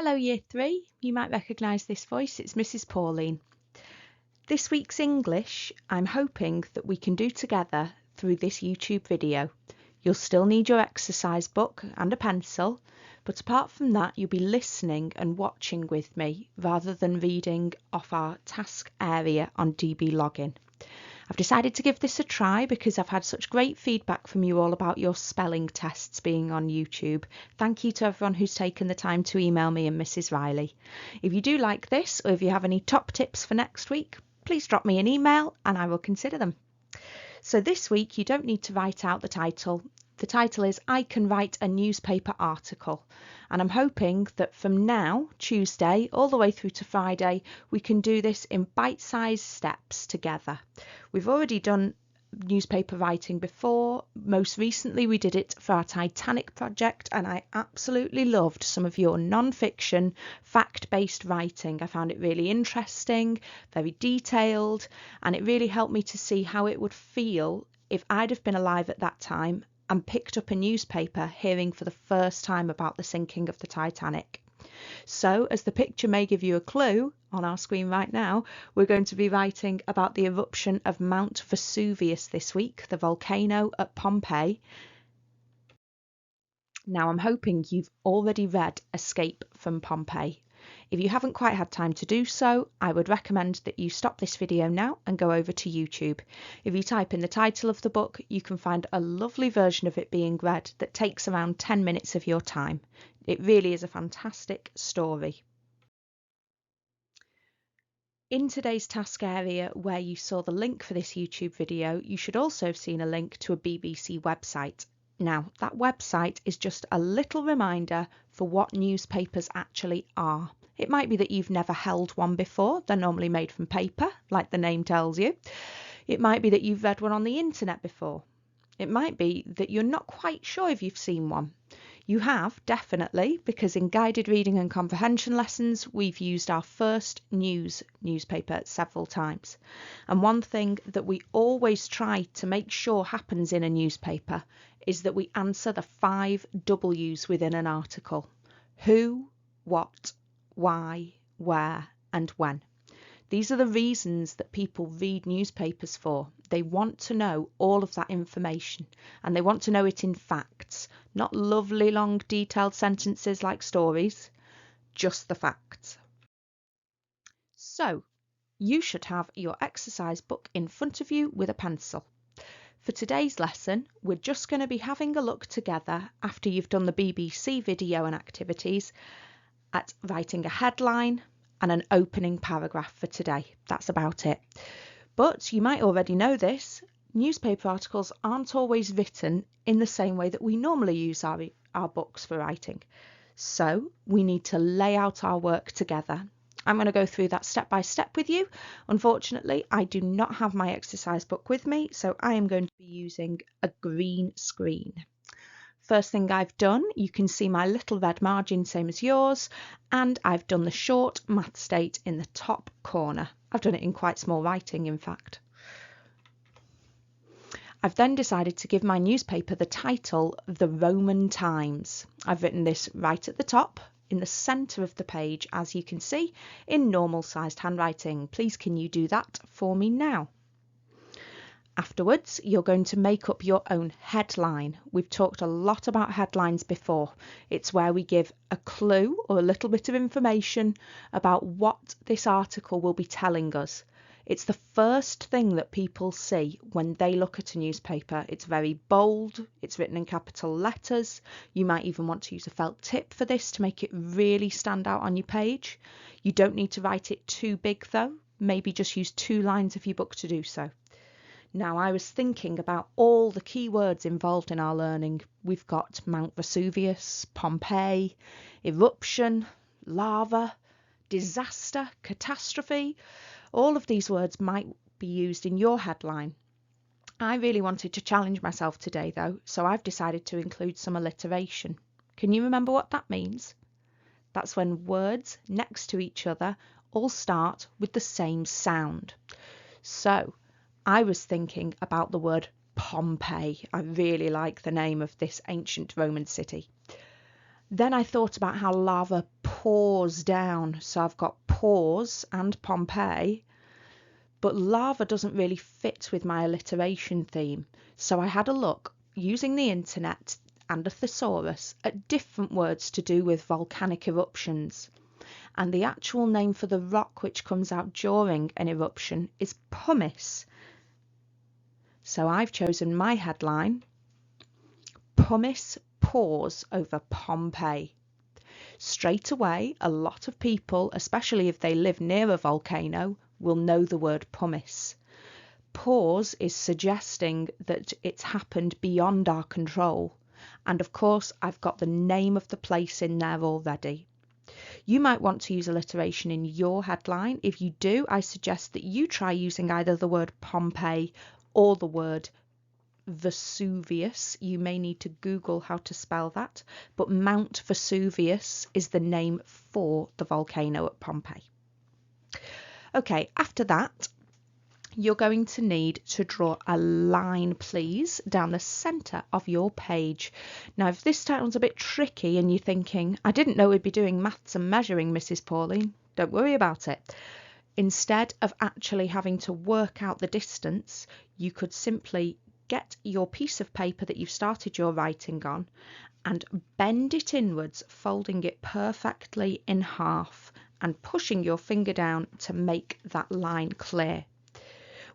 Hello Year 3, you might recognise this voice, it's Mrs. Pauline. This week's English I'm hoping that we can do together through this YouTube video. You'll still need your exercise book and a pencil, but apart from that you'll be listening and watching with me rather than reading off our task area on DB Login. I've decided to give this a try because I've had such great feedback from you all about your spelling tests being on YouTube. Thank you to everyone who's taken the time to email me and Mrs. Riley. If you do like this, or if you have any top tips for next week, please drop me an email and I will consider them. So this week you don't need to write out the title. The title is I Can Write a Newspaper Article, and I'm hoping that from now, Tuesday, all the way through to Friday, we can do this in bite-sized steps together. We've already done newspaper writing before. Most recently we did it for our Titanic project, and I absolutely loved some of your non-fiction, fact-based writing. I found it really interesting, very detailed, and it really helped me to see how it would feel if I'd have been alive at that time and picked up a newspaper hearing for the first time about the sinking of the Titanic. So, as the picture may give you a clue on our screen right now, we're going to be writing about the eruption of Mount Vesuvius this week, the volcano at Pomeii. Now, I'm hoping you've already read Escape from Pomeii. If you haven't quite had time to do so, I would recommend that you stop this video now and go over to YouTube. If you type in the title of the book, you can find a lovely version of it being read that takes around 10 minutes of your time. It really is a fantastic story. In today's task area where you saw the link for this YouTube video, you should also have seen a link to a BBC website. Now, that website is just a little reminder for what newspapers actually are. It might be that you've never held one before. They're normally made from paper, like the name tells you. It might be that you've read one on the internet before. It might be that you're not quite sure if you've seen one. You have, definitely, because in guided reading and comprehension lessons, we've used our first newspaper several times. And one thing that we always try to make sure happens in a newspaper is that we answer the 5 W's within an article. Who, what, why, where, and when. These are the reasons that people read newspapers for. They want to know all of that information, and they want to know it in facts, not lovely long detailed sentences like stories, just the facts. So, you should have your exercise book in front of you with a pencil. For today's lesson, we're just going to be having a look together after you've done the BBC video and activities at writing a headline and an opening paragraph for today. That's about it. But you might already know this, newspaper articles aren't always written in the same way that we normally use our books for writing. So we need to lay out our work together. I'm going to go through that step by step with you. Unfortunately, I do not have my exercise book with me, so I am going to be using a green screen. First thing I've done, you can see my little red margin, same as yours, and I've done the short maths date in the top corner. I've done it in quite small writing, in fact. I've then decided to give my newspaper the title, The Roman Times. I've written this right at the top, in the centre of the page, as you can see, in normal sized handwriting. Please can you do that for me now? Afterwards, you're going to make up your own headline. We've talked a lot about headlines before. It's where we give a clue or a little bit of information about what this article will be telling us. It's the first thing that people see when they look at a newspaper. It's very bold, it's written in capital letters. You might even want to use a felt tip for this to make it really stand out on your page. You don't need to write it too big though. Maybe just use 2 lines of your book to do so. Now, I was thinking about all the key words involved in our learning. We've got Mount Vesuvius, Pomeii, eruption, lava, disaster, catastrophe. All of these words might be used in your headline. I really wanted to challenge myself today, though, so I've decided to include some alliteration. Can you remember what that means? That's when words next to each other all start with the same sound. So, I was thinking about the word Pompeii. I really like the name of this ancient Roman city. Then I thought about how lava pours down. So I've got pause and Pomeii, but lava doesn't really fit with my alliteration theme. So I had a look using the internet and a thesaurus at different words to do with volcanic eruptions. And the actual name for the rock which comes out during an eruption is pumice. So I've chosen my headline, Pumice Pours over Pomeii. Straight away, a lot of people, especially if they live near a volcano, will know the word pumice. Pause is suggesting that it's happened beyond our control. And of course, I've got the name of the place in there already. You might want to use alliteration in your headline. If you do, I suggest that you try using either the word Pomeii or the word Vesuvius. You may need to Google how to spell that, but Mount Vesuvius is the name for the volcano at Pomeii. Okay, after that, you're going to need to draw a line, please, down the centre of your page. Now, if this sounds a bit tricky and you're thinking, I didn't know we'd be doing maths and measuring, Mrs. Pauline, don't worry about it. Instead of actually having to work out the distance, you could simply get your piece of paper that you've started your writing on and bend it inwards, folding it perfectly in half and pushing your finger down to make that line clear.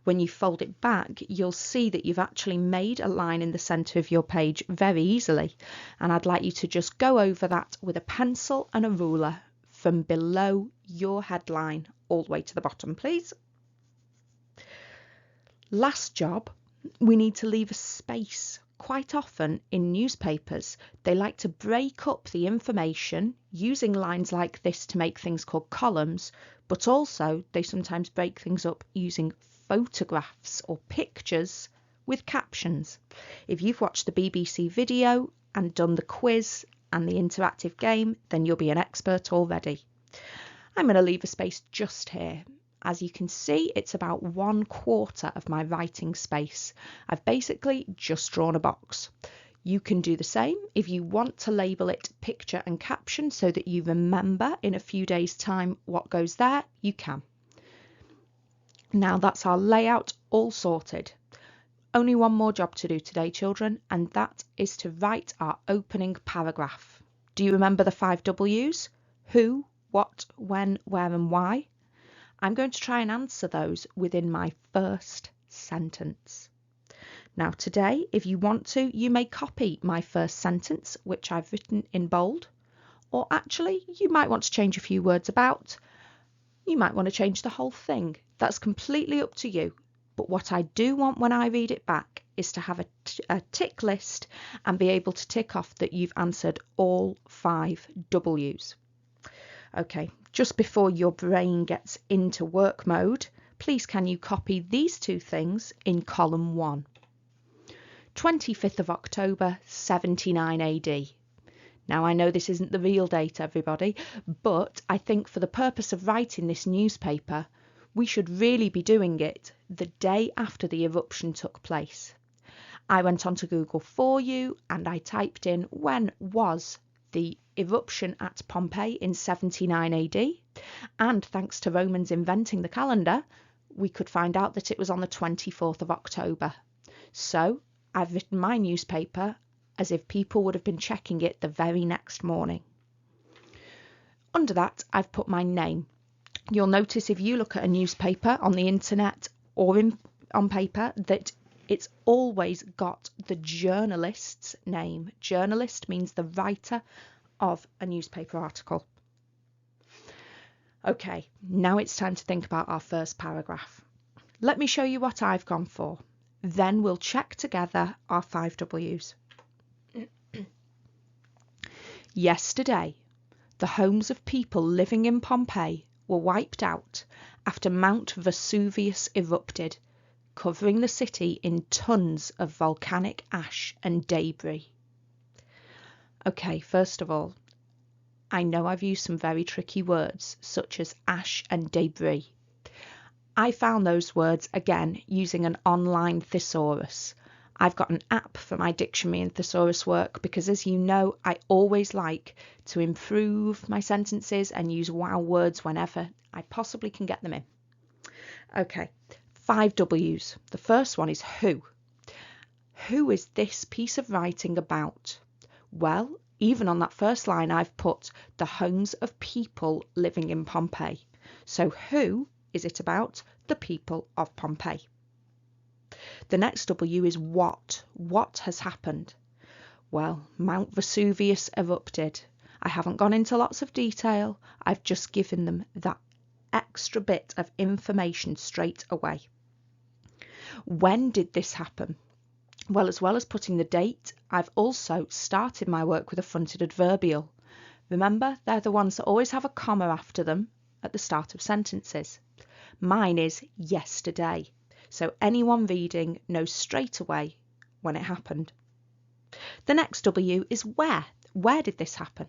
When you fold it back, you'll see that you've actually made a line in the centre of your page very easily. And I'd like you to just go over that with a pencil and a ruler from below your headline all the way to the bottom, please. Last job, we need to leave a space. Quite often in newspapers, they like to break up the information using lines like this to make things called columns, but also they sometimes break things up using photographs or pictures with captions. If you've watched the BBC video and done the quiz and the interactive game, then you'll be an expert already. I'm going to leave a space just here. As you can see, it's about 1/4 of my writing space. I've basically just drawn a box. You can do the same if you want to label it picture and caption so that you remember in a few days' time what goes there, you can. Now that's our layout all sorted. Only one more job to do today, children, and that is to write our opening paragraph. Do you remember the 5 W's? Who, what, when, where and why? I'm going to try and answer those within my first sentence. Now today, if you want to, you may copy my first sentence, which I've written in bold, or actually you might want to change a few words about. You might want to change the whole thing. That's completely up to you. But what I do want when I read it back is to have a tick list and be able to tick off that you've answered all 5 W's. Okay, just before your brain gets into work mode, please can you copy these 2 things in column 1. 25th of October, 79 AD. Now I know this isn't the real date, everybody, but I think for the purpose of writing this newspaper, we should really be doing it the day after the eruption took place. I went on to Google for you and I typed in when was the eruption at Pompeii in 79 AD, and thanks to Romans inventing the calendar, we could find out that it was on the 24th of October. So I've written my newspaper as if people would have been checking it the very next morning. Under that, I've put my name. You'll notice if you look at a newspaper on the internet or on paper that it's always got the journalist's name. Journalist means the writer of a newspaper article. Okay, now it's time to think about our first paragraph. Let me show you what I've gone for. Then we'll check together our 5 W's. Yesterday, the homes of people living in Pompeii were wiped out after Mount Vesuvius erupted, covering the city in tons of volcanic ash and debris. Okay, first of all, I know I've used some very tricky words such as ash and debris. I found those words again using an online thesaurus. I've got an app for my dictionary and thesaurus work because, as you know, I always like to improve my sentences and use wow words whenever I possibly can get them in. Okay, 5 W's. The first one is who. Who is this piece of writing about? Well, even on that first line, I've put the homes of people living in Pompeii. So who is it about? The people of Pompeii. The next W is what. What has happened? Well, Mount Vesuvius erupted. I haven't gone into lots of detail. I've just given them that extra bit of information straight away. When did this happen? Well, as well as putting the date, I've also started my work with a fronted adverbial. Remember, they're the ones that always have a comma after them at the start of sentences. Mine is yesterday, so anyone reading knows straight away when it happened. The next W is where. Where did this happen?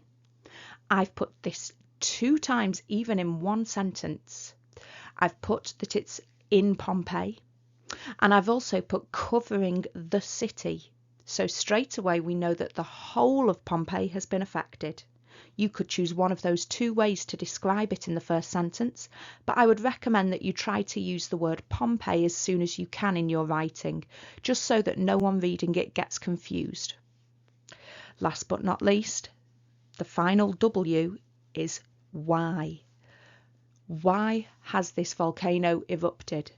I've put this 2 times, even in one sentence. I've put that it's in Pompeii. And I've also put covering the city. So straight away we know that the whole of Pompeii has been affected. You could choose one of those 2 ways to describe it in the first sentence, but I would recommend that you try to use the word Pompeii as soon as you can in your writing, just so that no one reading it gets confused. Last but not least, the final W is why. Why has this volcano erupted?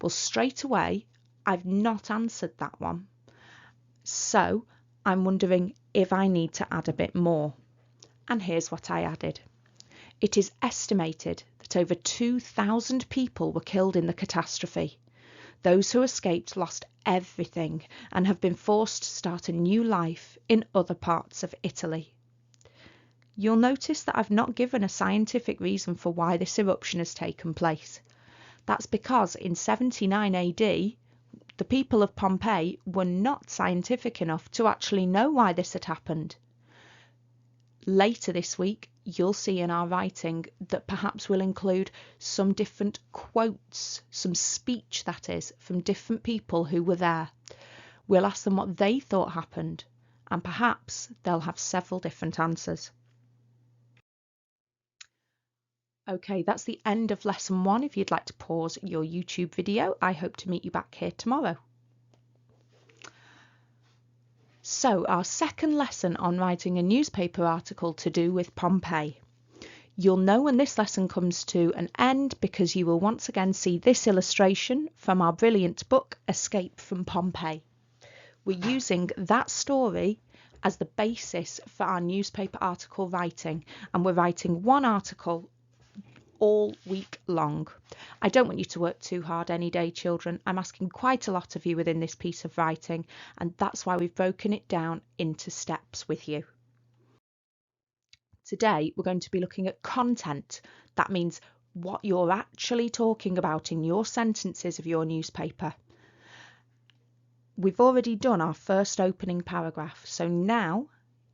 Well, straight away, I've not answered that one. So I'm wondering if I need to add a bit more. And here's what I added. It is estimated that over 2,000 people were killed in the catastrophe. Those who escaped lost everything and have been forced to start a new life in other parts of Italy. You'll notice that I've not given a scientific reason for why this eruption has taken place. That's because in 79 AD, the people of Pompeii were not scientific enough to actually know why this had happened. Later this week, you'll see in our writing that perhaps we'll include some different quotes, some speech that is, from different people who were there. We'll ask them what they thought happened, and perhaps they'll have several different answers. Okay, that's the end of lesson 1. If you'd like to pause your YouTube video, I hope to meet you back here tomorrow. So, our second lesson on writing a newspaper article to do with Pompeii. You'll know when this lesson comes to an end because you will once again see this illustration from our brilliant book, Escape from Pompeii. We're using that story as the basis for our newspaper article writing, and we're writing one article all week long. I don't want you to work too hard any day, children. I'm asking quite a lot of you within this piece of writing, and that's why we've broken it down into steps with you. Today, we're going to be looking at content. That means what you're actually talking about in your sentences of your newspaper. We've already done our first opening paragraph, so now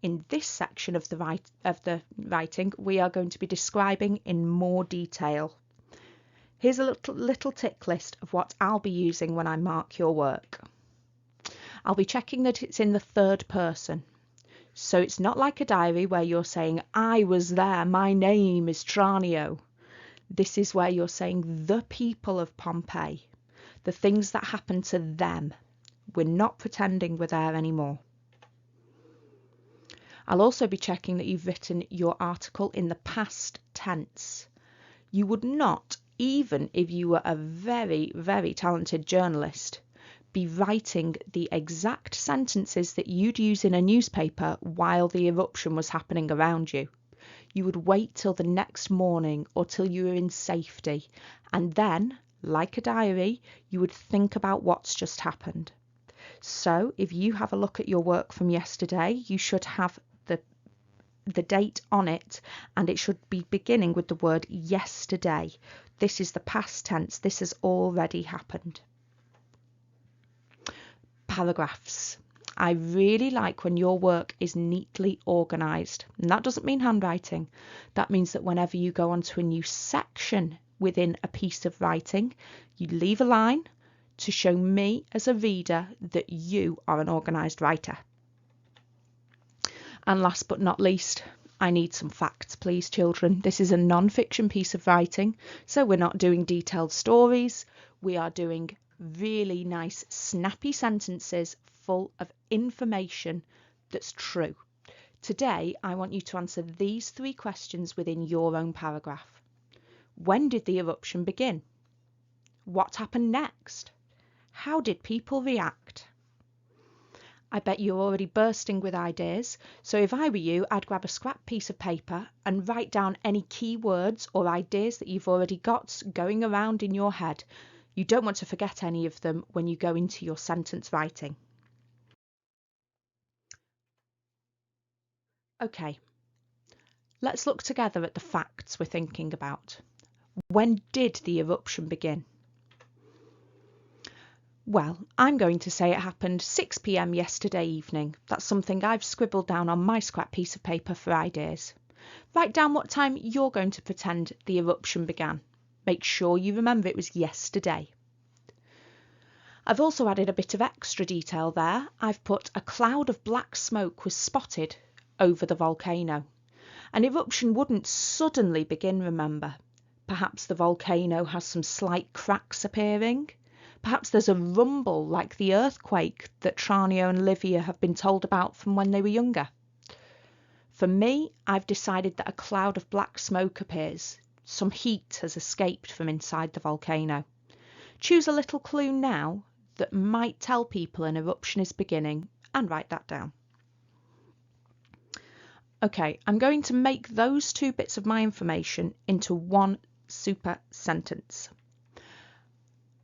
in this section of the writing, we are going to be describing in more detail. Here's a little tick list of what I'll be using when I mark your work. I'll be checking that it's in the 3rd person. So it's not like a diary where you're saying, I was there, my name is Tranio. This is where you're saying the people of Pompeii, the things that happened to them. We're not pretending we're there anymore. I'll also be checking that you've written your article in the past tense. You would not, even if you were a very, very talented journalist, be writing the exact sentences that you'd use in a newspaper while the eruption was happening around you. You would wait till the next morning or till you were in safety, and then, like a diary, you would think about what's just happened. So if you have a look at your work from yesterday, you should have the date on it, and it should be beginning with the word yesterday. This is the past tense. This has already happened. Paragraphs. I really like when your work is neatly organised, and that doesn't mean handwriting. That means that whenever you go onto a new section within a piece of writing, you leave a line, to show me as a reader that you are an organised writer. And last but not least, I need some facts, please, children. This is a non-fiction piece of writing, so we're not doing detailed stories. We are doing really nice, snappy sentences full of information that's true. Today, I want you to answer these 3 questions within your own paragraph. When did the eruption begin? What happened next? How did people react? I bet you're already bursting with ideas, so if I were you, I'd grab a scrap piece of paper and write down any key words or ideas that you've already got going around in your head. You don't want to forget any of them when you go into your sentence writing. Okay, let's look together at the facts we're thinking about. When did the eruption begin? Well, I'm going to say it happened 6 p.m. yesterday evening. That's something I've scribbled down on my scrap piece of paper for ideas. Write down what time you're going to pretend the eruption began. Make sure you remember it was yesterday. I've also added a bit of extra detail there. I've put a cloud of black smoke was spotted over the volcano. An eruption wouldn't suddenly begin, remember. Perhaps the volcano has some slight cracks appearing. Perhaps there's a rumble like the earthquake that Tranio and Livia have been told about from when they were younger. For me, I've decided that a cloud of black smoke appears. Some heat has escaped from inside the volcano. Choose a little clue now that might tell people an eruption is beginning and write that down. Okay, I'm going to make those 2 bits of my information into one super sentence.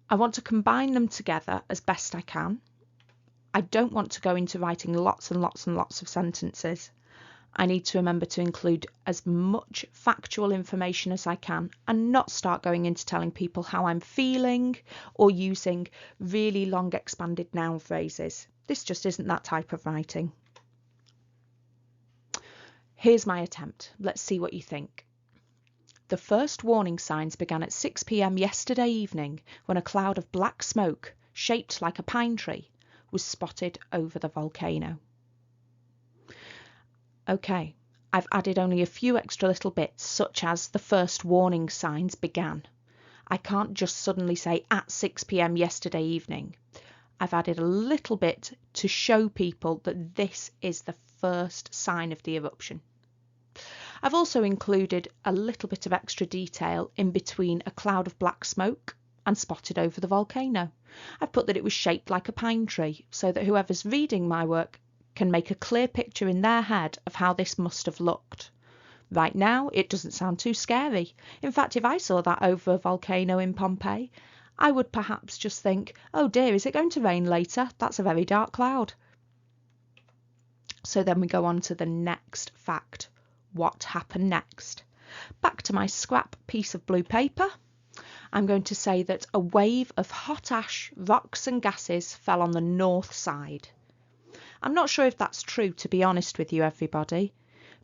I want to combine them together as best I can. I don't want to go into writing lots and lots and lots of sentences. I need to remember to include as much factual information as I can and not start going into telling people how I'm feeling or using really long expanded noun phrases. This just isn't that type of writing. Here's my attempt. Let's see what you think. The first warning signs began at 6 p.m. yesterday evening when a cloud of black smoke, shaped like a pine tree, was spotted over the volcano. Okay, I've added only a few extra little bits, such as the first warning signs began. I can't just suddenly say at 6 p.m. yesterday evening. I've added a little bit to show people that this is the first sign of the eruption. I've also included a little bit of extra detail in between a cloud of black smoke and spotted over the volcano. I've put that it was shaped like a pine tree so that whoever's reading my work can make a clear picture in their head of how this must have looked. Right now, it doesn't sound too scary. In fact, if I saw that over a volcano in Pomeii, I would perhaps just think, oh dear, is it going to rain later? That's a very dark cloud. So then we go on to the next fact. What happened next? Back to my scrap piece of blue paper. I'm going to say that a wave of hot ash, rocks and gases fell on the north side. I'm not sure if that's true, to be honest with you, everybody.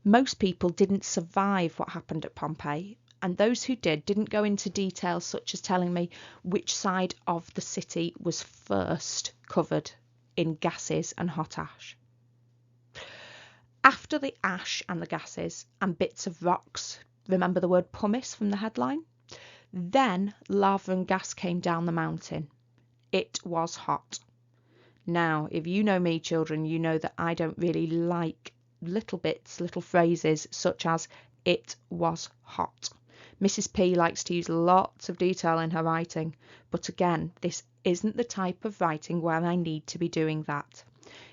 Most people didn't survive what happened at Pomeii, and those who didn't go into details such as telling me which side of the city was first covered in gases and hot ash. After the ash and the gases and bits of rocks, remember the word pumice from the headline? Then lava and gas came down the mountain. It was hot. Now, if you know me, children, you know that I don't really like little bits, little phrases such as it was hot. Mrs. P likes to use lots of detail in her writing, but again, this isn't the type of writing where I need to be doing that.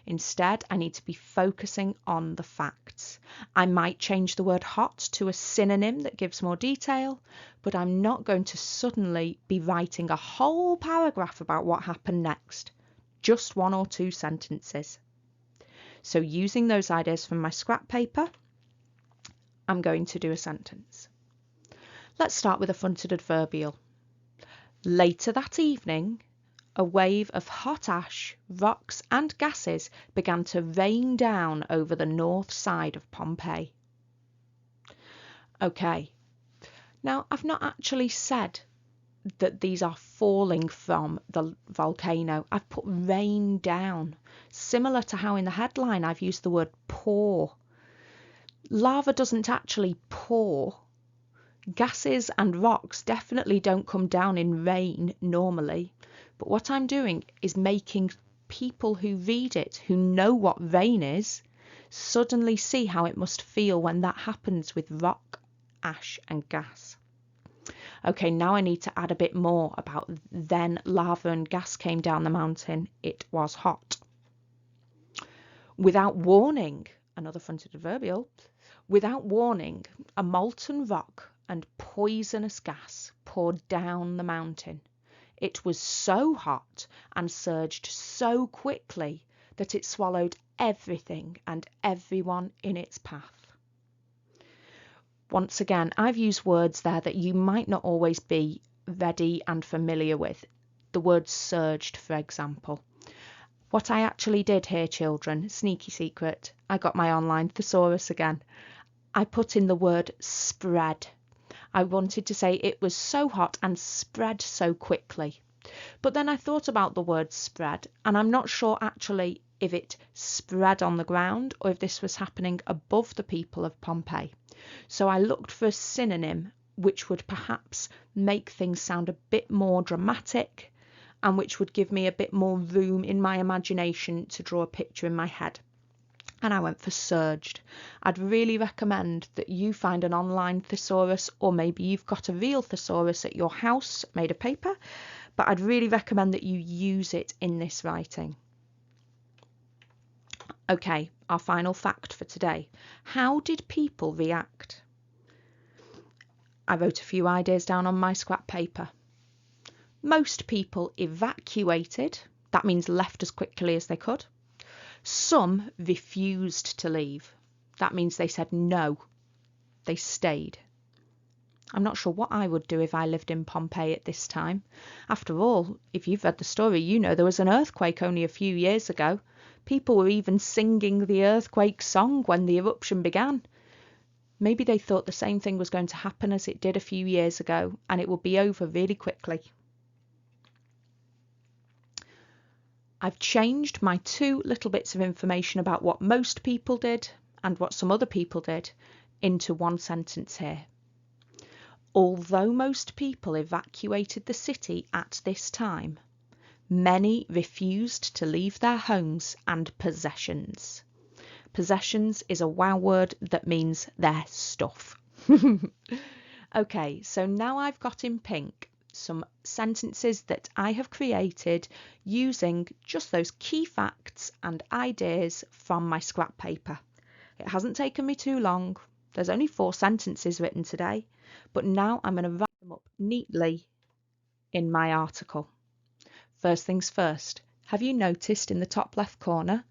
Instead, I need to be focusing on the facts. I might change the word hot to a synonym that gives more detail, but I'm not going to suddenly be writing a whole paragraph about what happened next. Just 1 or 2 sentences. So using those ideas from my scrap paper, I'm going to do a sentence. Let's start with a fronted adverbial. Later that evening, a wave of hot ash, rocks and gases began to rain down over the north side of Pomeii. Okay, now I've not actually said that these are falling from the volcano. I've put rain down, similar to how in the headline I've used the word pour. Lava doesn't actually pour. Gases and rocks definitely don't come down in rain normally, but what I'm doing is making people who read it, who know what rain is, suddenly see how it must feel when that happens with rock, ash and gas. Okay, now I need to add a bit more about then lava and gas came down the mountain. It was hot. Without warning, another fronted adverbial, without warning, a molten rock and poisonous gas poured down the mountain. It was so hot and surged so quickly that it swallowed everything and everyone in its path. Once again, I've used words there that you might not always be ready and familiar with. The word surged, for example. What I actually did here, children, sneaky secret, I got my online thesaurus again. I put in the word spread. I wanted to say it was so hot and spread so quickly. But then I thought about the word spread, and I'm not sure actually if it spread on the ground or if this was happening above the people of Pompeii. So I looked for a synonym which would perhaps make things sound a bit more dramatic and which would give me a bit more room in my imagination to draw a picture in my head. And I went for surged. I'd really recommend that you find an online thesaurus, or maybe you've got a real thesaurus at your house made of paper, but I'd really recommend that you use it in this writing. Okay, our final fact for today. How did people react? I wrote a few ideas down on my scrap paper. Most people evacuated. That means left as quickly as they could. Some refused to leave. That means they said no. They stayed. I'm not sure what I would do if I lived in Pompeii at this time. After all, if you've read the story, you know there was an earthquake only a few years ago. People were even singing the earthquake song when the eruption began. Maybe they thought the same thing was going to happen as it did a few years ago, and it would be over really quickly. I've changed my two little bits of information about what most people did and what some other people did into one sentence here. Although most people evacuated the city at this time, many refused to leave their homes and possessions. Possessions is a wow word that means their stuff. Okay, so now I've got in pink some sentences that I have created using just those key facts and ideas from my scrap paper. It hasn't taken me too long. There's only 4 sentences written today, but now I'm going to write them up neatly in my article. First things first, have you noticed in the top left corner,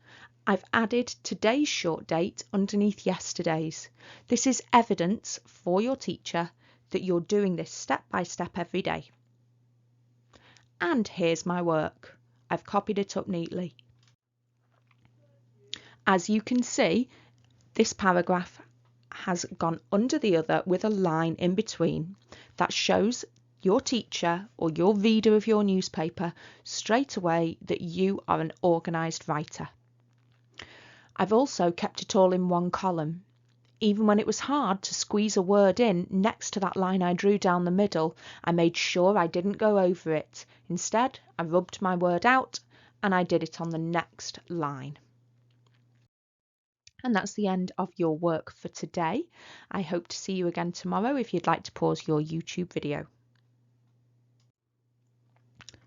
I've added today's short date underneath yesterday's. This is evidence for your teacher that you're doing this step by step every day. And here's my work. I've copied it up neatly. As you can see, this paragraph has gone under the other with a line in between that shows your teacher or your reader of your newspaper straight away that you are an organised writer. I've also kept it all in one column. Even when it was hard to squeeze a word in next to that line I drew down the middle, I made sure I didn't go over it. Instead, I rubbed my word out and I did it on the next line. And that's the end of your work for today. I hope to see you again tomorrow if you'd like to pause your YouTube video.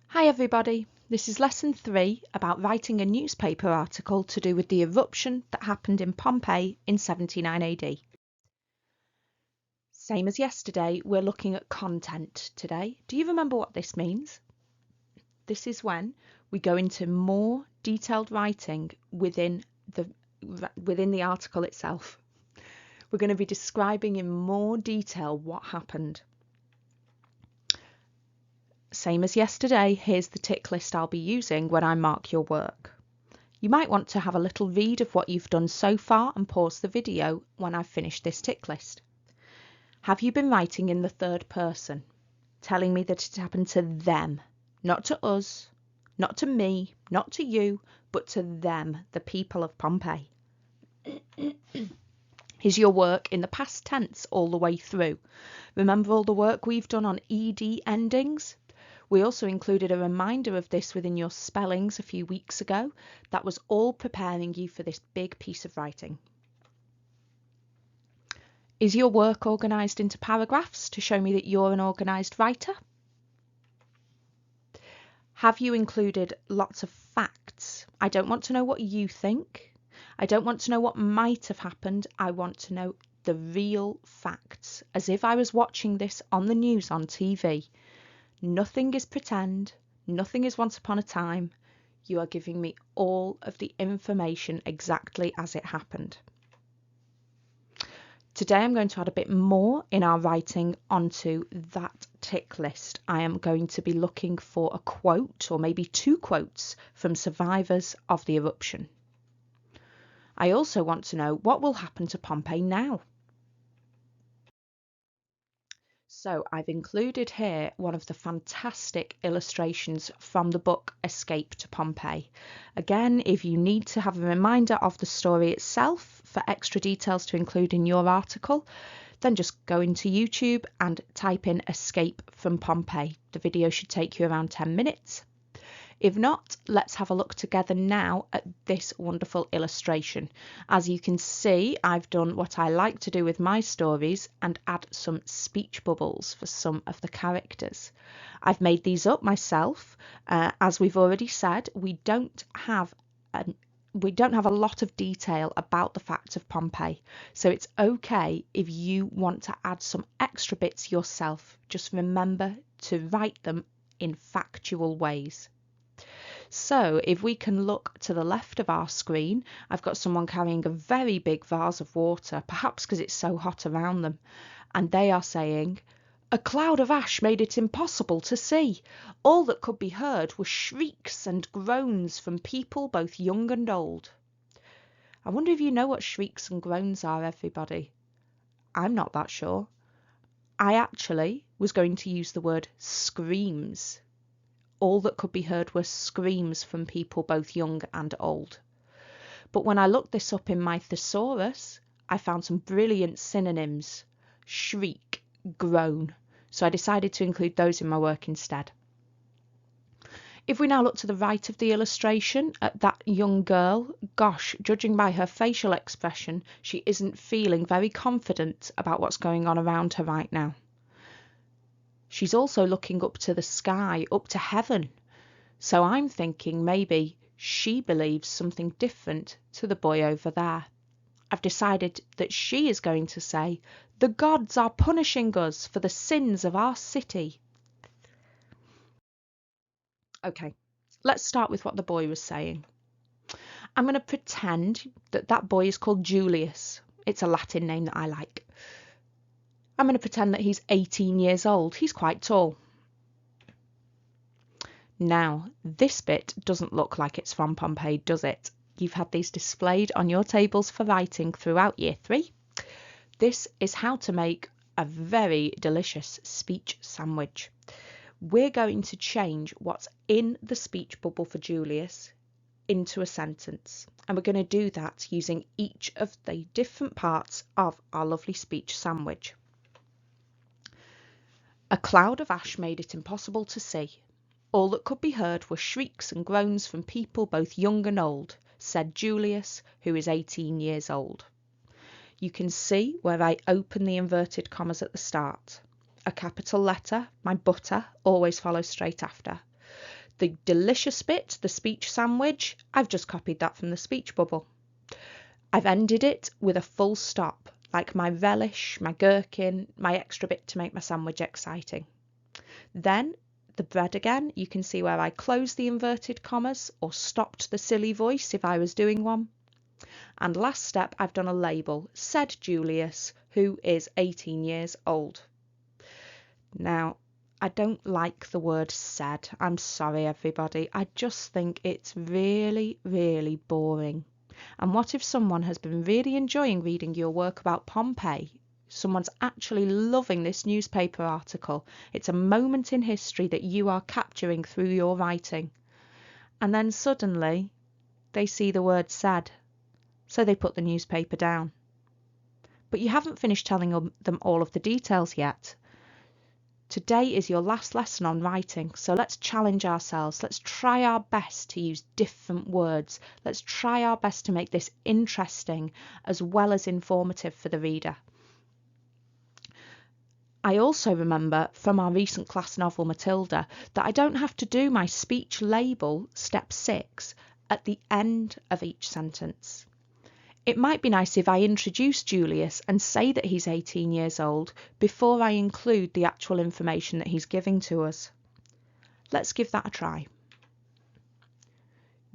Hi everybody, this is lesson 3 about writing a newspaper article to do with the eruption that happened in Pompeii in 79 AD. Same as yesterday, we're looking at content today. Do you remember what this means? This is when we go into more detailed writing within the article itself. We're going to be describing in more detail what happened. Same as yesterday, here's the tick list I'll be using when I mark your work. You might want to have a little read of what you've done so far and pause the video when I've finished this tick list. Have you been writing in the third person? telling me that it happened to them, not to us, not to me, not to you, but to them, the people of Pomeii. Is your work in the past tense all the way through? Remember all the work we've done on ED endings? We also included a reminder of this within your spellings a few weeks ago. That was all preparing you for this big piece of writing. Is your work organised into paragraphs to show me that you're an organised writer? Have you included lots of facts? I don't want to know what you think. I don't want to know what might have happened. I want to know the real facts, as if I was watching this on the news on TV. Nothing is pretend. Nothing is once upon a time. You are giving me all of the information exactly as it happened. Today I'm going to add a bit more in our writing onto that tick list. I am going to be looking for a quote, or maybe 2 quotes, from survivors of the eruption. I also want to know what will happen to Pomeii now. So I've included here one of the fantastic illustrations from the book Escape to Pomeii. Again, if you need to have a reminder of the story itself for extra details to include in your article, then just go into YouTube and type in Escape from Pomeii. The video should take you around 10 minutes. If not, let's have a look together now at this wonderful illustration. As you can see, I've done what I like to do with my stories and add some speech bubbles for some of the characters. I've made these up myself. As we've already said, we don't have a lot of detail about the facts of Pomeii, so it's okay if you want to add some extra bits yourself. Just remember to write them in factual ways. So if we can look to the left of our screen, I've got someone carrying a very big vase of water, perhaps because it's so hot around them, and they are saying, "A cloud of ash made it impossible to see. All that could be heard were shrieks and groans from people both young and old." I wonder if you know what shrieks and groans are, everybody. I'm not that sure. I actually was going to use the word screams. All that could be heard were screams from people both young and old. But when I looked this up in my thesaurus, I found some brilliant synonyms: shriek, groan. So I decided to include those in my work instead. If we now look to the right of the illustration at that young girl, gosh, judging by her facial expression, she isn't feeling very confident about what's going on around her right now. She's also looking up to the sky, up to heaven. So I'm thinking maybe she believes something different to the boy over there. I've decided that she is going to say, "The gods are punishing us for the sins of our city." Okay, let's start with what the boy was saying. I'm going to pretend that that boy is called Julius. It's a Latin name that I like. I'm going to pretend that he's 18 years old. He's quite tall. Now, this bit doesn't look like it's from Pomeii, does it? You've had these displayed on your tables for writing throughout Year 3. This is how to make a very delicious speech sandwich. We're going to change what's in the speech bubble for Julius into a sentence. And we're going to do that using each of the different parts of our lovely speech sandwich. A cloud of ash made it impossible to see. All that could be heard were shrieks and groans from people both young and old, said Julius, who is 18 years old. You can see where I open the inverted commas at the start. A capital letter, my butter, always follows straight after. The delicious bit, the speech sandwich, I've just copied that from the speech bubble. I've ended it with a full stop, like my relish, my gherkin, my extra bit to make my sandwich exciting. Then the bread again, you can see where I closed the inverted commas or stopped the silly voice if I was doing one. And last step, I've done a label, said Julius, who is 18 years old. Now, I don't like the word said. I'm sorry, everybody. I just think it's really, really boring. And what if someone has been really enjoying reading your work about Pomeii, Someone's actually loving this newspaper article. It's a moment in history that you are capturing through your writing. And then suddenly they see the word said, so they put the newspaper down. But you haven't finished telling them all of the details yet. Today is your last lesson on writing, so let's challenge ourselves. Let's try our best to use different words. Let's try our best to make this interesting as well as informative for the reader. I also remember from our recent class novel Matilda that I don't have to do my speech label, step 6, at the end of each sentence. It might be nice if I introduce Julius and say that he's 18 years old before I include the actual information that he's giving to us. Let's give that a try.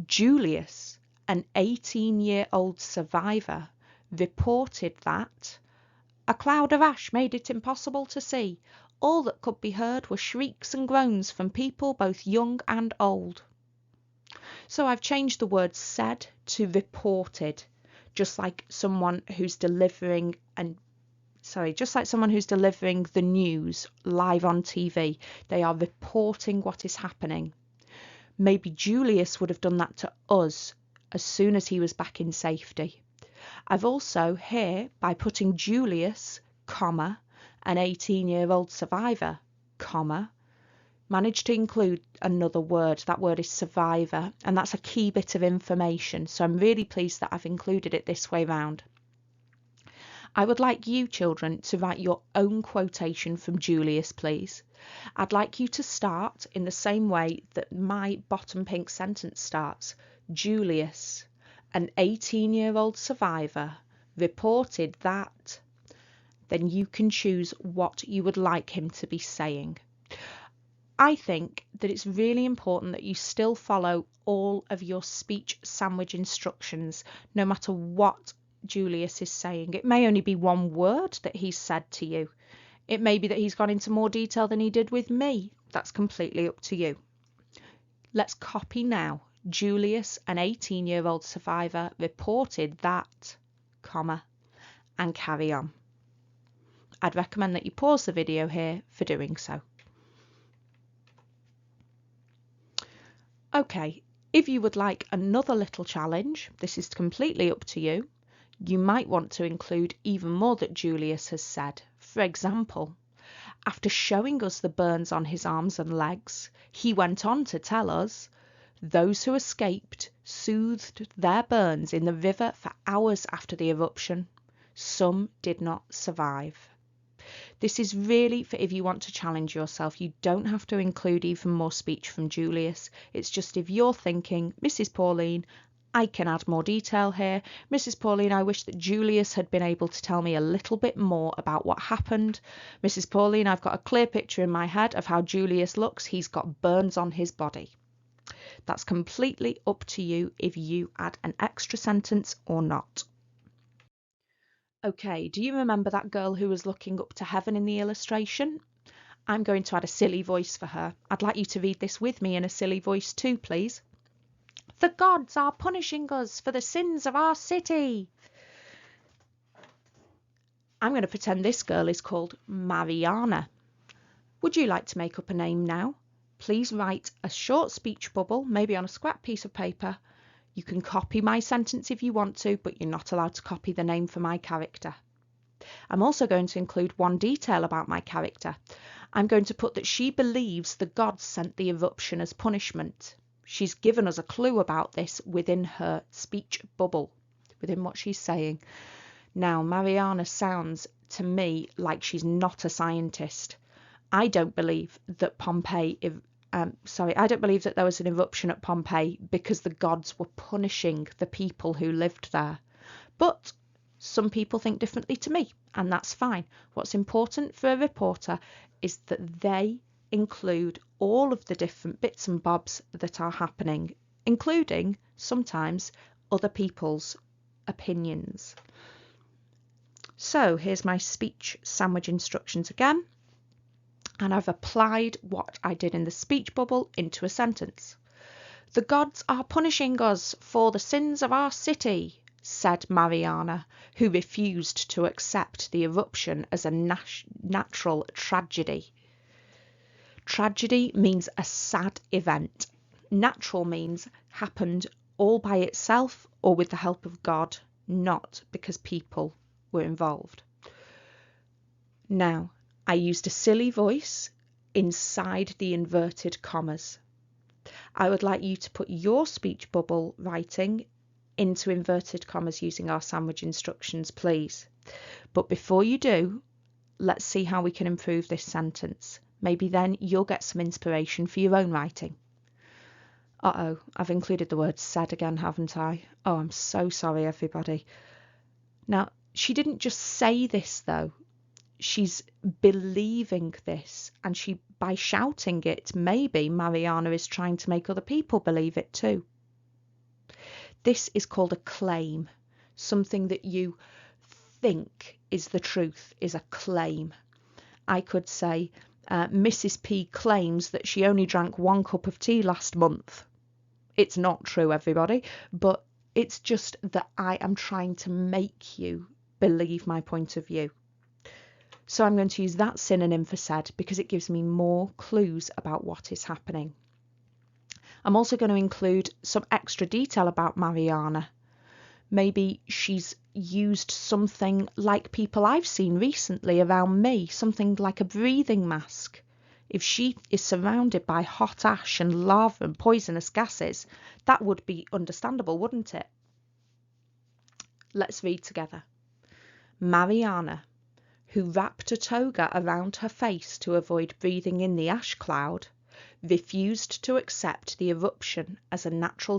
Julius, an 18-year-old survivor, reported that a cloud of ash made it impossible to see. All that could be heard were shrieks and groans from people both young and old. So I've changed the word said to reported. Just like someone who's delivering the news live on TV. They are reporting what is happening. Maybe Julius would have done that to us as soon as he was back in safety. I've also here, by putting Julius, comma, an 18-year-old survivor, comma, managed to include another word. That word is survivor, and that's a key bit of information, so I'm really pleased that I've included it this way round. I would like you children to write your own quotation from Julius, please. I'd like you to start in the same way that my bottom pink sentence starts. Julius, an 18-year-old survivor, reported that. Then you can choose what you would like him to be saying. I think that it's really important that you still follow all of your speech sandwich instructions, no matter what Julius is saying. It may only be one word that he's said to you. It may be that he's gone into more detail than he did with me. That's completely up to you. Let's copy now. Julius, an 18-year-old survivor, reported that, comma, and carry on. I'd recommend that you pause the video here for doing so. Okay, if you would like another little challenge, this is completely up to you. You might want to include even more that Julius has said. For example, after showing us the burns on his arms and legs, he went on to tell us, those who escaped soothed their burns in the river for hours after the eruption. Some did not survive. This is really for if you want to challenge yourself. You don't have to include even more speech from Julius. It's just if you're thinking, Mrs. Pauline, I can add more detail here. Mrs. Pauline, I wish that Julius had been able to tell me a little bit more about what happened. Mrs. Pauline, I've got a clear picture in my head of how Julius looks. He's got burns on his body. That's completely up to you if you add an extra sentence or not. Okay, do you remember that girl who was looking up to heaven in the illustration? I'm going to add a silly voice for her. I'd like you to read this with me in a silly voice too, please. The gods are punishing us for the sins of our city. I'm going to pretend this girl is called Mariana. Would you like to make up a name now? Please write a short speech bubble, maybe on a scrap piece of paper. You can copy my sentence if you want to, but you're not allowed to copy the name for my character. I'm also going to include one detail about my character. I'm going to put that she believes the gods sent the eruption as punishment. She's given us a clue about this within her speech bubble, within what she's saying. Now, Mariana sounds to me like she's not a scientist. I don't believe that I don't believe that there was an eruption at Pomeii because the gods were punishing the people who lived there. But some people think differently to me, and that's fine. What's important for a reporter is that they include all of the different bits and bobs that are happening, including sometimes other people's opinions. So here's my speech sandwich instructions again. And I've applied what I did in the speech bubble into a sentence. The gods are punishing us for the sins of our city. said Mariana, who refused to accept the eruption as a natural tragedy. Tragedy means a sad event. Natural means happened all by itself or with the help of God, not because people were involved. Now, I used a silly voice inside the inverted commas. I would like you to put your speech bubble writing into inverted commas using our sandwich instructions, please. But before you do, let's see how we can improve this sentence. Maybe then you'll get some inspiration for your own writing. Uh-oh, I've included the word said again, haven't I? Oh, I'm so sorry, everybody. Now, she didn't just say this, though. She's believing this, and by shouting it, maybe Mariana is trying to make other people believe it too. This is called a claim. Something that you think is the truth is a claim. I could say, Mrs. P claims that she only drank 1 cup of tea last month. It's not true, everybody, but it's just that I am trying to make you believe my point of view. So I'm going to use that synonym for said because it gives me more clues about what is happening. I'm also going to include some extra detail about Mariana. Maybe she's used something like people I've seen recently around me, something like a breathing mask. If she is surrounded by hot ash and lava and poisonous gases, that would be understandable, wouldn't it? Let's read together. Mariana, who wrapped a toga around her face to avoid breathing in the ash cloud, refused to accept the eruption as a natural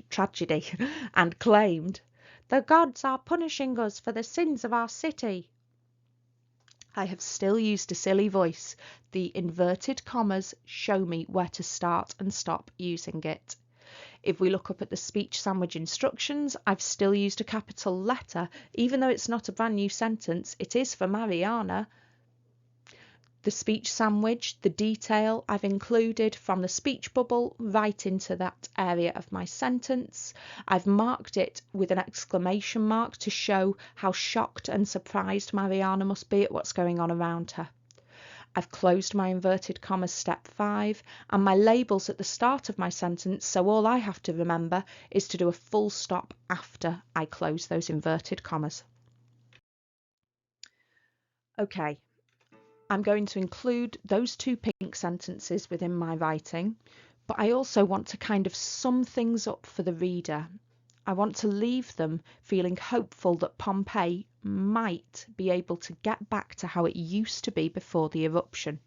tragedy and claimed, "The gods are punishing us for the sins of our city." I have still used a silly voice. The inverted commas show me where to start and stop using it. If we look up at the speech sandwich instructions, I've still used a capital letter, even though it's not a brand new sentence. It is for Mariana. The speech sandwich, the detail I've included from the speech bubble right into that area of my sentence. I've marked it with an exclamation mark to show how shocked and surprised Mariana must be at what's going on around her. I've closed my inverted commas step 5 and my labels at the start of my sentence, so all I have to remember is to do a full stop after I close those inverted commas. Okay. I'm going to include those 2 pink sentences within my writing, but I also want to kind of sum things up for the reader. I want to leave them feeling hopeful that Pomeii might be able to get back to how it used to be before the eruption.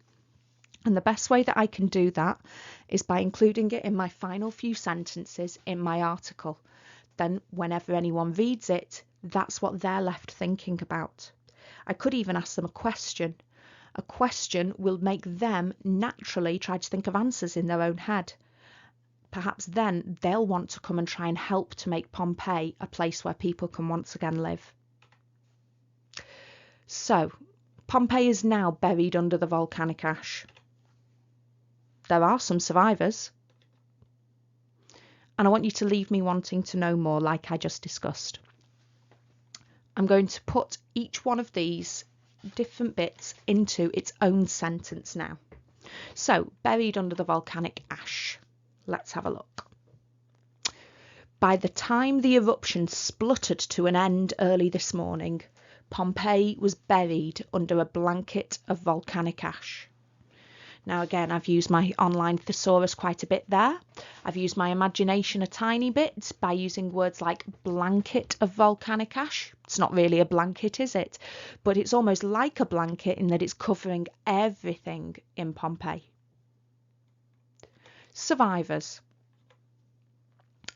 And the best way that I can do that is by including it in my final few sentences in my article. Then whenever anyone reads it, that's what they're left thinking about. I could even ask them a question. A question will make them naturally try to think of answers in their own head. Perhaps then they'll want to come and try and help to make Pomeii a place where people can once again live. So, Pomeii is now buried under the volcanic ash. There are some survivors. And I want you to leave me wanting to know more, like I just discussed. I'm going to put each one of these different bits into its own sentence now. So, buried under the volcanic ash. Let's have a look. By the time the eruption spluttered to an end early this morning, Pomeii was buried under a blanket of volcanic ash. Now again, I've used my online thesaurus quite a bit there. I've used my imagination a tiny bit by using words like blanket of volcanic ash. It's not really a blanket, is it? But it's almost like a blanket in that it's covering everything in Pomeii. Survivors.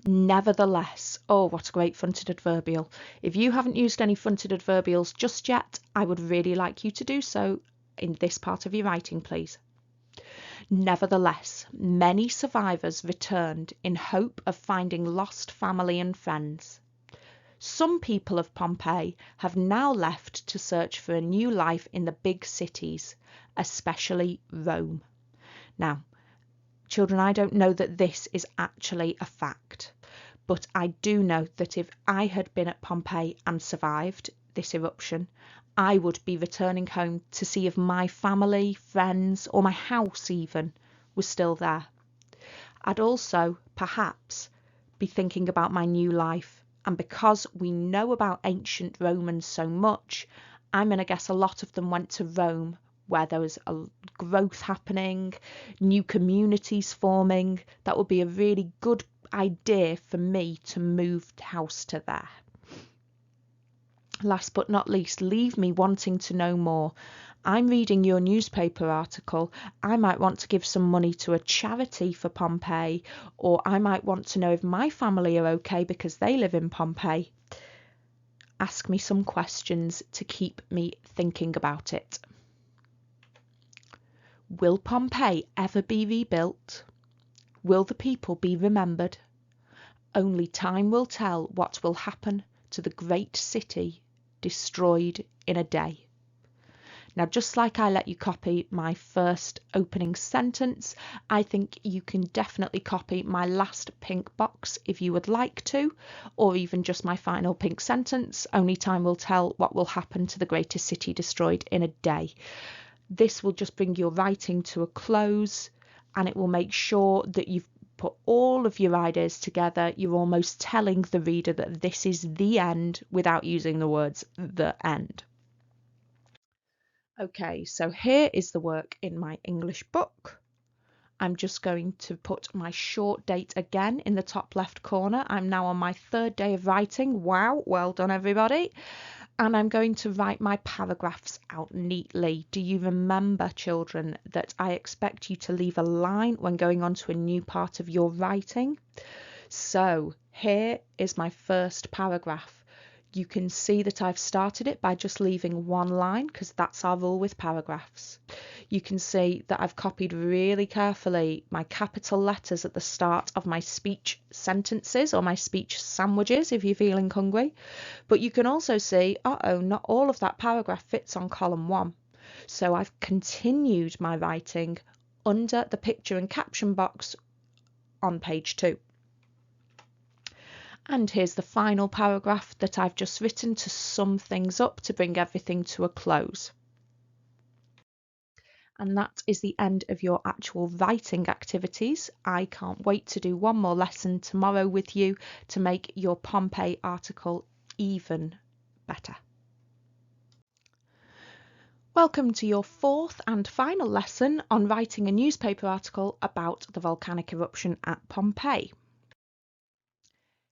Nevertheless. Oh, what a great fronted adverbial. If you haven't used any fronted adverbials just yet, I would really like you to do so in this part of your writing, please. Nevertheless, many survivors returned in hope of finding lost family and friends. Some people of Pomeii have now left to search for a new life in the big cities, especially Rome. Now, children, I don't know that this is actually a fact, But I do know that if I had been at Pompeii and survived this eruption, I would be returning home to see if my family, friends, or my house even was still there. I'd also, perhaps, be thinking about my new life. And because we know about ancient Romans so much, I'm going to guess a lot of them went to Rome, where there was a growth happening, new communities forming. That would be a really good idea for me to move house to there. Last but not least, leave me wanting to know more. I'm reading your newspaper article. I might want to give some money to a charity for Pompeii, or I might want to know if my family are okay because they live in Pompeii. Ask me some questions to keep me thinking about it. Will Pompeii ever be rebuilt? Will the people be remembered? Only time will tell what will happen to the great city destroyed in a day. Now, just like I let you copy my first opening sentence, I think you can definitely copy my last pink box if you would like to, or even just my final pink sentence. Only time will tell what will happen to the greatest city destroyed in a day. This will just bring your writing to a close, and it will make sure that you've put all of your ideas together. You're almost telling the reader that this is the end without using the words the end. Okay, so here is the work in my English book. I'm just going to put my short date again in the top left corner. I'm now on my 3rd day of writing. Wow, well done everybody. And I'm going to write my paragraphs out neatly. Do you remember, children, that I expect you to leave a line when going on to a new part of your writing? So here is my first paragraph. You can see that I've started it by just leaving one line, because that's our rule with paragraphs. You can see that I've copied really carefully my capital letters at the start of my speech sentences, or my speech sandwiches if you're feeling hungry. But you can also see, not all of that paragraph fits on column 1. So I've continued my writing under the picture and caption box on page 2. And here's the final paragraph that I've just written to sum things up, to bring everything to a close. And that is the end of your actual writing activities. I can't wait to do one more lesson tomorrow with you to make your Pompeii article even better. Welcome to your 4th and final lesson on writing a newspaper article about the volcanic eruption at Pompeii.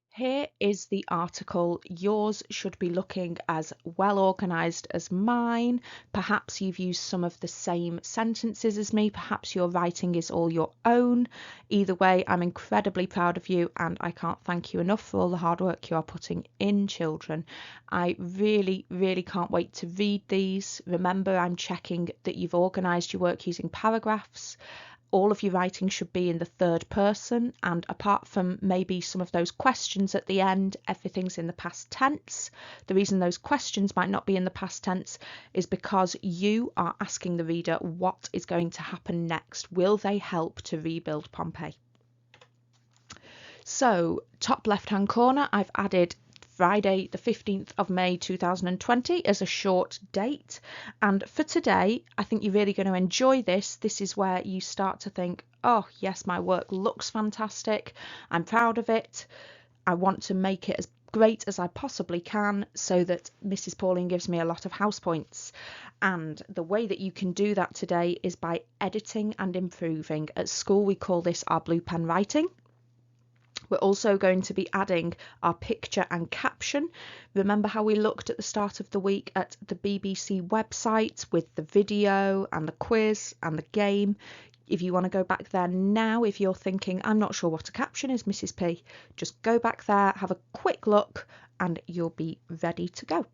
Here is the article. Yours should be looking as well organised as mine. Perhaps you've used some of the same sentences as me. Perhaps your writing is all your own. Either way, I'm incredibly proud of you, and I can't thank you enough for all the hard work you are putting in, children. I really, really can't wait to read these. Remember, I'm checking that you've organised your work using paragraphs. All of your writing should be in the 3rd person, and apart from maybe some of those questions at the end, everything's in the past tense. The reason those questions might not be in the past tense is because you are asking the reader what is going to happen next. Will they help to rebuild Pompeii? So, top left-hand corner, I've added Friday the 15th of May 2020 as a short date, and for today I think you're really going to enjoy this. This is where you start to think, oh yes, my work looks fantastic, I'm proud of it, I want to make it as great as I possibly can so that Mrs. Pauline gives me a lot of house points. And the way that you can do that today is by editing and improving. At school we call this our blue pen writing. We're also going to be adding our picture and caption. Remember how we looked at the start of the week at the BBC website with the video and the quiz and the game? If you want to go back there now, if you're thinking, I'm not sure what a caption is, Mrs. P, just go back there, have a quick look, and you'll be ready to go.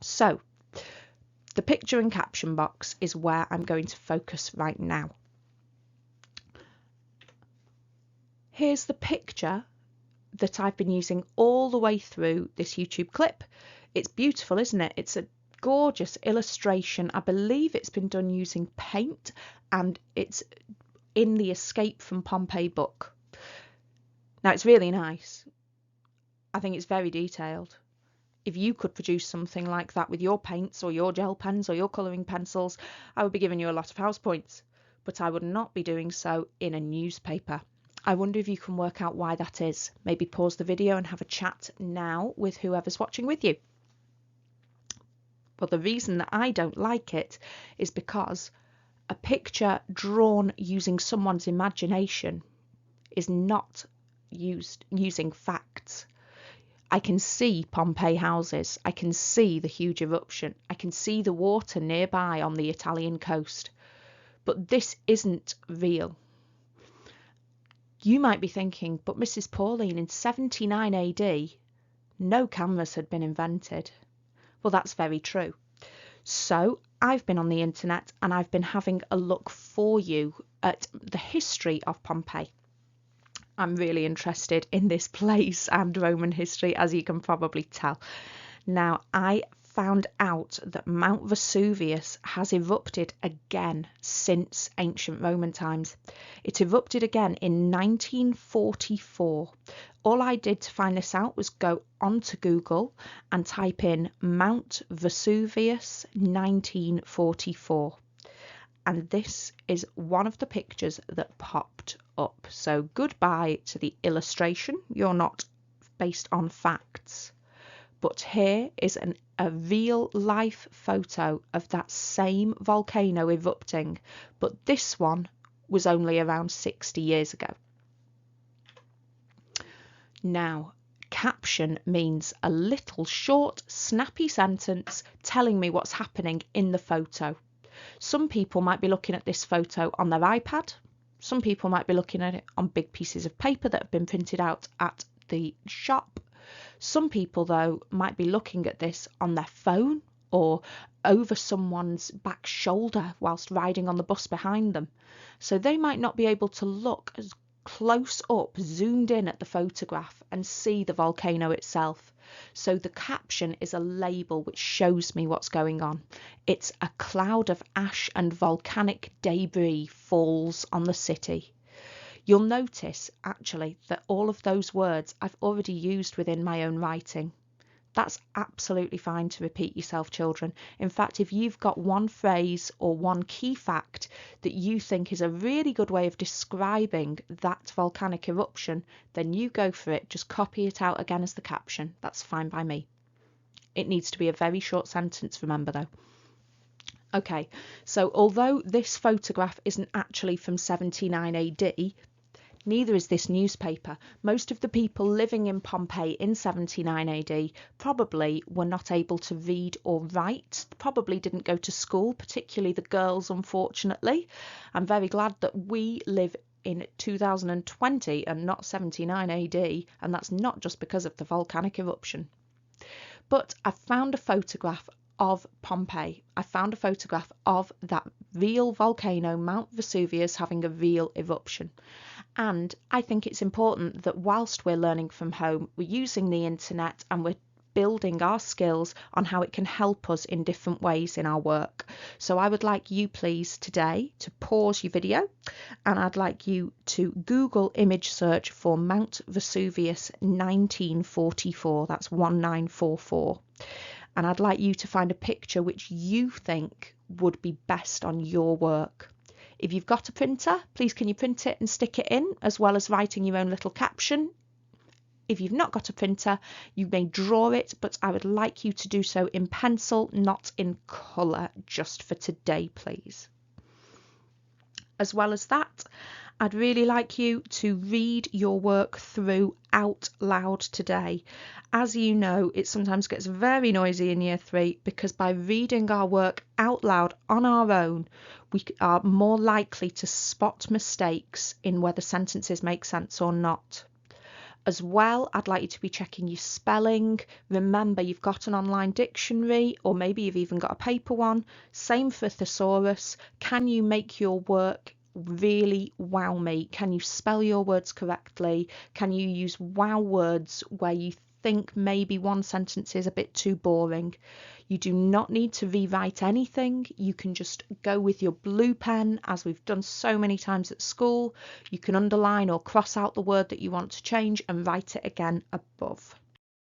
So, the picture and caption box is where I'm going to focus right now. Here's the picture that I've been using all the way through this YouTube clip. It's beautiful, isn't it? It's a gorgeous illustration. I believe it's been done using paint, and it's in the Escape from Pompeii book. Now, it's really nice. I think it's very detailed. If you could produce something like that with your paints or your gel pens or your colouring pencils, I would be giving you a lot of house points, but I would not be doing so in a newspaper. I wonder if you can work out why that is. Maybe pause the video and have a chat now with whoever's watching with you. But the reason that I don't like it is because a picture drawn using someone's imagination is not using facts. I can see Pompeii houses, I can see the huge eruption, I can see the water nearby on the Italian coast, but this isn't real. You might be thinking, but Mrs. Pauline, in 79 AD, no cameras had been invented. Well, that's very true. So I've been on the internet and I've been having a look for you at the history of Pompeii. I'm really interested in this place and Roman history, as you can probably tell. Now, I found out that Mount Vesuvius has erupted again since ancient Roman times. It erupted again in 1944. All I did to find this out was go onto Google and type in Mount Vesuvius 1944. And this is one of the pictures that popped up. So goodbye to the illustration. You're not based on facts. But here is a real life photo of that same volcano erupting, but this one was only around 60 years ago. Now, caption means a little short, snappy sentence telling me what's happening in the photo. Some people might be looking at this photo on their iPad. Some people might be looking at it on big pieces of paper that have been printed out at the shop. Some people, though, might be looking at this on their phone or over someone's back shoulder whilst riding on the bus behind them. So they might not be able to look as close up, zoomed in at the photograph and see the volcano itself. So the caption is a label which shows me what's going on. It's a cloud of ash and volcanic debris falls on the city. You'll notice, actually, that all of those words I've already used within my own writing. That's absolutely fine to repeat yourself, children. In fact, if you've got one phrase or one key fact that you think is a really good way of describing that volcanic eruption, then you go for it. Just copy it out again as the caption. That's fine by me. It needs to be a very short sentence, remember, though. Okay, so although this photograph isn't actually from 79 AD, neither is this newspaper. Most of the people living in Pompeii in 79 AD probably were not able to read or write, probably didn't go to school, particularly the girls, unfortunately. I'm very glad that we live in 2020 and not 79 AD, and that's not just because of the volcanic eruption. But I found a photograph of Pompeii. I found a photograph of that real volcano, Mount Vesuvius, having a real eruption. And I think it's important that whilst we're learning from home, we're using the internet and we're building our skills on how it can help us in different ways in our work. So I would like you, please, today to pause your video and I'd like you to Google image search for Mount Vesuvius 1944. That's 1944. And I'd like you to find a picture which you think would be best on your work. If you've got a printer, please can you print it and stick it in, as well as writing your own little caption. If you've not got a printer, you may draw it, but I would like you to do so in pencil, not in colour, just for today, please. As well as that, I'd really like you to read your work through out loud today. As you know, it sometimes gets very noisy in year 3 because by reading our work out loud on our own, we are more likely to spot mistakes in whether sentences make sense or not. As well, I'd like you to be checking your spelling. Remember, you've got an online dictionary, or maybe you've even got a paper one. Same for thesaurus. Can you make your work really wow me? Can you spell your words correctly? Can you use wow words where you think maybe one sentence is a bit too boring, you do not need to rewrite anything. You can just go with your blue pen, as we've done so many times at school. You can underline or cross out the word that you want to change and write it again above.